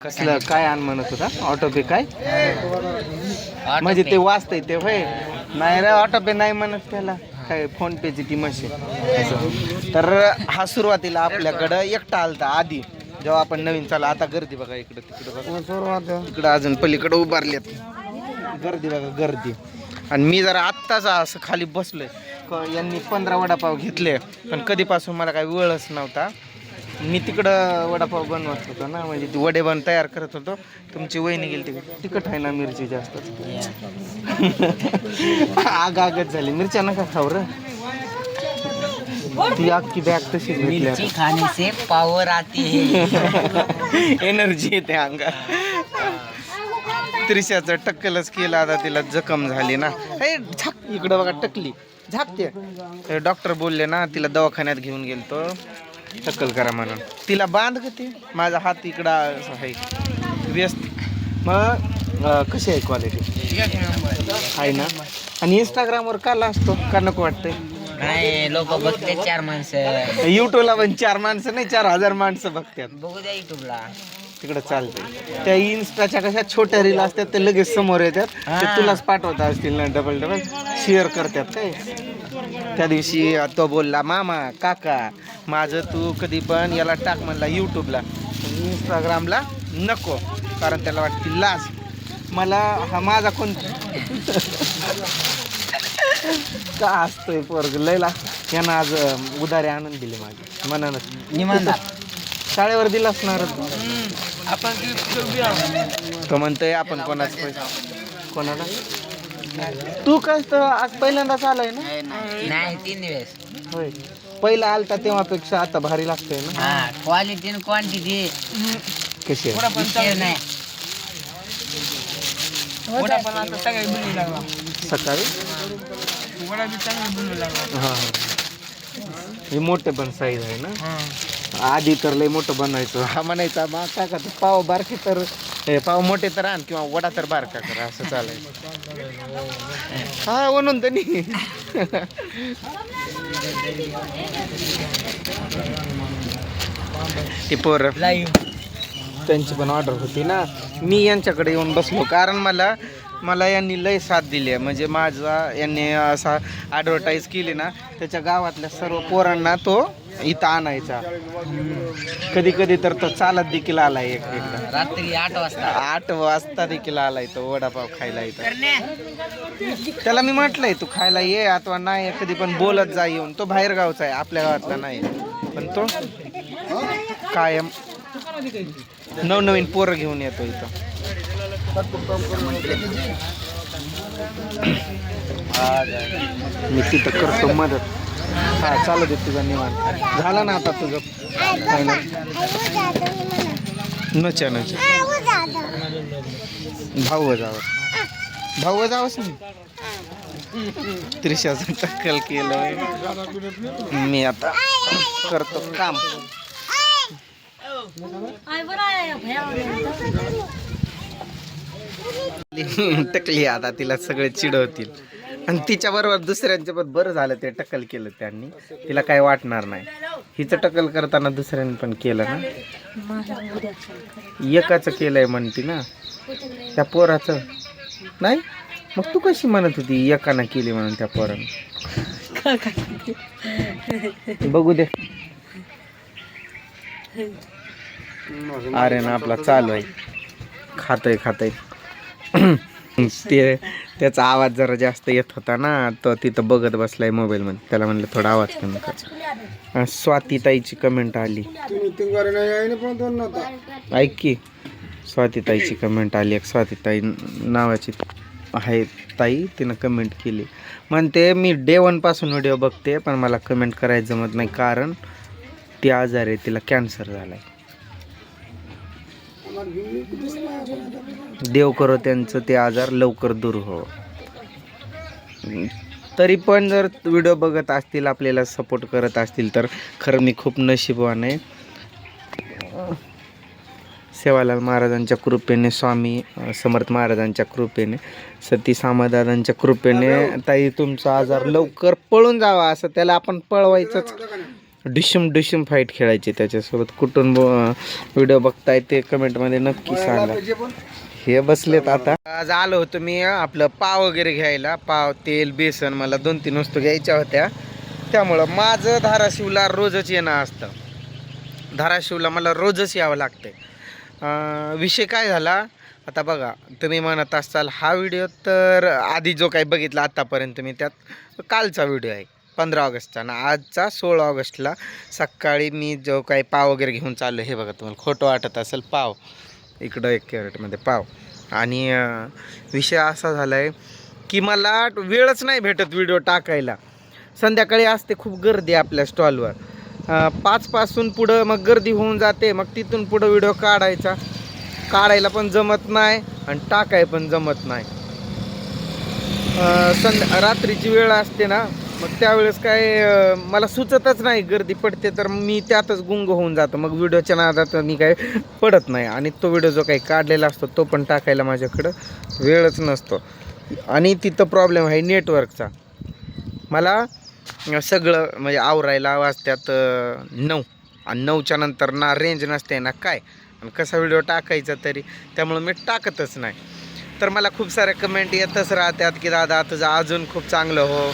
कसलं काय आण म्हणत होता ऑटो पे काय म्हणजे ते वाचतंय ते होय नाही रे ऑटो पे नाही म्हणत त्याला काय फोन पेची ती मशीन असं तर हा सुरुवातीला आपल्याकडं एकटा आलता आधी जेव्हा आपण नवीन चालू आता गर्दी बघा इकडं तिकडं बघा इकडं अजून पलीकडं उभारलेत गर्दी बघा गर्दी आणि मी जरा आत्ताच असं खाली बसलोय यांनी 15 वडापाव घेतले पण कधीपासून मला काही वेळच नव्हता मी तिकडं वडापाव बनवत होतो ना म्हणजे ती वडे तयार करत होतो तुमची वहिनी गेली तिकडे तिखट आहे ना मिरची जास्त आगच झाली मिरच्या नका खाऊ रे ती अख्खी बॅग तशीच मिर्ची खाने से पावर आती है एनर्जी येते अंगात त्रिशाचं टक्कलच केलं आता तिला जखम झाली ना हे झाक इकडं बघा टकली झाकते डॉक्टर बोलले ना तिला दवाखान्यात घेऊन गेलतो टक्कल करा म्हणून तिला बांध ते माझा हात इकडं आहे व्यस्त मग कशी आहे क्वालिटी आहे ना आणि इंस्टाग्रामवर काला असतो का नको वाटतंय नाही लोक बघते 4 माणसं युट्यूबला पण 4 माणसं नाही 4000 माणसं बघतात बघू द्या युट्यूबला तिकडं चालते त्या इन्स्टाच्या कशा छोट्या रील असतात ते लगेच समोर येतात ते तुलाच पाठवता असतील ना डबल शेअर करतात काय त्या दिवशी तो बोलला मामा काका माझं तू कधी पण याला टाक म्हणला यूट्यूबला इंस्टाग्रामला नको कारण त्याला वाटते लाज मला हा माझा कोण का असतोय पोरग लयला यानं आज उधारे आणून दिले माझे मनानं शाळेवर दिला असणार आपण तो म्हणतोय आपण कोणाच कोणाला तू काय तर आज पहिल्यांदाच आलाय ना नाही 3 दिवस होय पहिला आलता तेव्हापेक्षा आता भारी लागतंय ना क्वालिटी आणि क्वांटिटी कशी नाही सकाळी हां हे मोठे पण साईज आहे ना आधी तर लय मोठं बनायचं हा म्हणायचा मा काका तर पाव बारके तर पाव मोठे तर आण किंवा वडा तर बारका करा असं चालायचं हा म्हणून त्यांनी ते पोरं त्यांची पण ऑर्डर होती ना मी यांच्याकडे येऊन बसलो कारण मला यांनी लय साथ दिली आहे म्हणजे माझा यांनी असा ॲडव्हर्टाईज केली ना त्याच्या गावातल्या सर्व पोरांना तो इथं आणायचा कधी कधी तर तो चालत देखील आलाय एकदा रात्री 8 वाजता देखील आलाय तो वडापाव खायला इथं त्याला मी म्हटलंय तू खायला ये अथवा नाही कधी पण बोलत जा येऊन तो बाहेर गावचा आहे आपल्या गावातला नाही पण तो कायम नवनवीन पोरं घेऊन येतो इथं मी तिथं करतो मदत हा चालू दे तुझा निवांत झाला ना आता तुझं नचा भाऊ जावंच नाही त्रिशाचं टक्कल केलंय मी आता करतो काम टकली आता तिला सगळे चिडवतील आणि तिच्या बरोबर दुसऱ्यांच्या पण बरं झालं ते टक्कल केलं त्यांनी तिला काय वाटणार नाही हिचं टक्कल करताना दुसऱ्यांनी पण केलं ना एकाचं केलंय म्हणती ना त्या पोराचं नाही मग तू कशी म्हणत होती एकानं केली म्हणून त्या पोरानं बघू दे अरे ना आपला चालू आहे खातय ते त्याचा आवाज जरा जास्त येत होता ना तो तिथं बघत बसलाय मोबाईलमध्ये त्याला म्हणलं थोडा आवाज कमी कर स्वातीताईची कमेंट आली ऐक की स्वातीताईची कमेंट आली एक स्वातीताई नावाची आहे ताई तिनं कमेंट केली म्हणते मी डे 1 पासून व्हिडिओ बघते पण मला कमेंट करायचं जमत नाही कारण ती आजारी आहे तिला कॅन्सर झालाय देव करो त्यांचं ते आजार लवकर दूर हो तरी पण जर व्हिडिओ बघत असतील आपल्याला सपोर्ट करत असतील तर खरं मी खूप नशीबवान आहे सेवालाल महाराजांच्या कृपेने स्वामी समर्थ महाराजांच्या कृपेने सती सामादादांच्या कृपेने ताई तुमचा आजार लवकर पळून जावा असं त्याला आपण पळवायचंच डिशम फाईट खेळायची त्याच्यासोबत. कुठून व्हिडिओ बघताय ते कमेंटमध्ये नक्की सांगा. हे बसलेत आता. आज आलो होतो मी आपलं पाव वगैरे घ्यायला. पाव, तेल, बेसन मला 2-3 वस्तू घ्यायच्या होत्या. त्यामुळं माझं धाराशिवला रोजच येणं असतं. धाराशिवला मला रोजच यावं लागतंय. विषय काय झाला आता बघा, तुम्ही म्हणत असाल हा व्हिडिओ तर आधी जो काही बघितला आत्तापर्यंत मी त्यात कालचा व्हिडिओ आहे 15 ऑगस्टचा आणि आजचा 16 ऑगस्टला सकाळी मी जो काही पाव वगैरे घेऊन चाललो. हे बघा तुम्हाला खोटं वाटत असेल, पाव इकडं 1 कॅरेटमध्ये पाव. आणि विषय असा झाला आहे की मला वेळच नाही भेटत व्हिडिओ टाकायला. संध्याकाळी असते खूप गर्दी आपल्या स्टॉलवर. 5 पासून पुढं मग गर्दी होऊन जाते. मग तिथून पुढं व्हिडिओ काढायला पण जमत नाही आणि टाकाय पण जमत नाही. रात्रीची वेळ असते ना, मग त्यावेळेस काय मला सुचतच नाही. गर्दी पडते तर मी त्यातच गुंग होऊन जातो. मग व्हिडिओच्या नादात मी काय पडत नाही आणि तो व्हिडिओ जो काही काढलेला असतो तो पण टाकायला माझ्याकडं वेळच नसतो. आणि तिथं प्रॉब्लेम आहे नेटवर्कचा. मला सगळं म्हणजे आवरायला वाजतात 9 आणि 9च्या नंतर ना रेंज नसते ना काय, आणि कसा व्हिडिओ टाकायचा तरी. त्यामुळं मी टाकतच नाही. तर मला खूप साऱ्या कमेंट येतच राहतात की दादा तुझं अजून खूप चांगलं हो,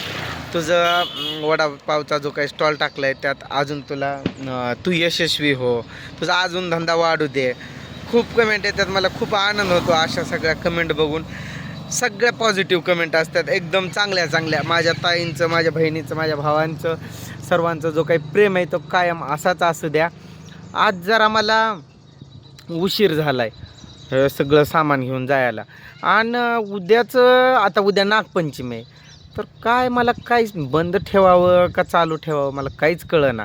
तुझं वडापावचा जो काही स्टॉल टाकला आहे त्यात अजून तू यशस्वी हो, तुझा अजून धंदा वाढू दे. खूप कमेंट येतात. मला खूप आनंद होतो अशा सगळ्या कमेंट बघून. सगळ्या पॉझिटिव्ह कमेंट असतात, एकदम चांगल्या. माझ्या ताईंचं, माझ्या बहिणीचं, माझ्या भावांचं, सर्वांचं जो काही प्रेम आहे तो कायम असाच असू द्या. आज जरा मला उशीर झाला आहे सगळं सामान घेऊन जायला. आणि उद्या नागपंचमी आहे. तर काय मला काहीच बंद ठेवावं का चालू ठेवावं मला काहीच कळेना.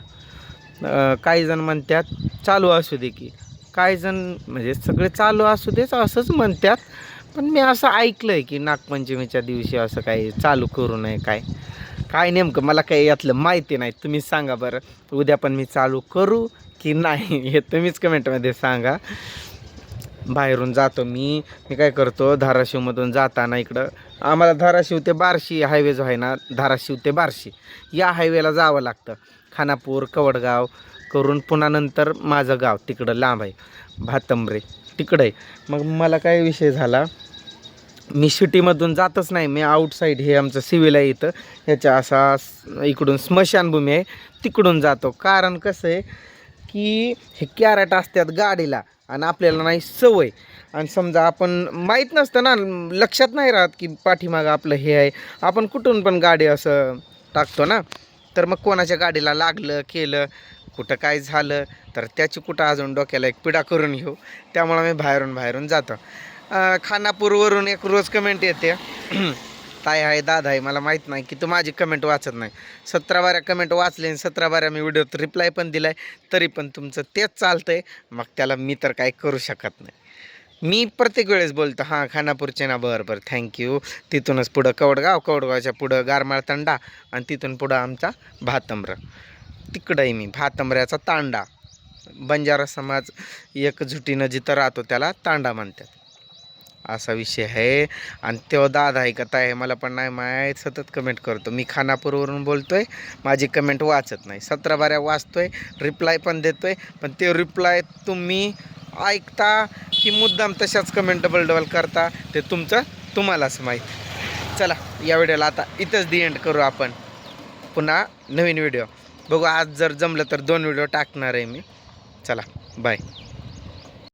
काही जण म्हणतात चालू असू दे की, काही जण म्हणजे सगळे चालू असू देच असंच म्हणतात. पण मी असं ऐकलं आहे की नागपंचमीच्या दिवशी असं काही चालू करू नये. काय नेमकं मला काही यातलं माहिती नाही. तुम्हीच सांगा बरं, उद्या पण मी चालू करू की नाही हे तुम्हीच कमेंटमध्ये सांगा. बाहेरून जातो मी काय करतो, धाराशिवमधून जाताना इकडं आम्हाला धाराशिव ते बार्शी हायवे जो आहे ना, धाराशिव ते बार्शी या हायवेला जावं लागतं. खानापूर, कवडगाव करून पुन्हा नंतर माझं गाव तिकडं लांब आहे, भातंब्रे तिकडं आहे. मग मला काय विषय झाला, मी सिटीमधून जातच नाही. मी आउटसाईड हे आमचं सिव्हिल आहे इथं, ह्याच्या असा इकडून स्मशानभूमी आहे तिकडून जातो. कारण कसं आहे की हे कॅरेट असतात गाडीला आणि आपल्याला नाही सवय. आणि समजा आपण माहीत नसतं ना, लक्षात नाही राहत की पाठीमागं आपलं हे आहे. आपण कुठून पण गाडी असं टाकतो ना, तर मग कोणाच्या गाडीला लागलं केलं, कुठं काय झालं तर त्याची कुठं अजून डोक्याला एक पिढा करून घेऊ. त्यामुळं मी बाहेरून जातो. खानापूरवरून एक रोज कमेंट येते ताई आहे, दादा आहे, मला माहीत नाही की तू माझी कमेंट वाचत नाही. 17 कमेंट वाचले आणि 17 मी व्हिडिओत रिप्लाय पण दिला आहे, तरी पण तुमचं तेच चालतं आहे. मग त्याला मी तर काय करू शकत नाही. मी प्रत्येक वेळेस बोलतो हां खानापूरचे ना, बरं थँक्यू. तिथूनच पुढं कवडगावच्या पुढं गारमाळ तांडा आणि तिथून पुढं आमचा भातंब्र. तिकडं आहे मी, भातंब्र्याचा तांडा. बंजारा समाज एकजुटीनं जिथं राहतो त्याला तांडा म्हणतात. असा विषय आहे. आणि तो दादा आहे का ताई मला पण नाही माहीत, सतत कमेंट करतो. मी खानापूरवरून बोलतो आहे, माझी कमेंट वाचत नाही. 17 वाचतो आहे, रिप्लाय पण देतो आहे. पण ते रिप्लाय तुम्ही ऐकता की मुद्दाम तशाच कमेंट डबल करता ते तुम्हालाच माहीत. चला या व्हिडिओला आता इथंच दी एंड करू आपण. पुन्हा नवीन व्हिडिओ बघू. आज जर जमलं तर 2 व्हिडिओ टाकणार आहे मी. चला बाय.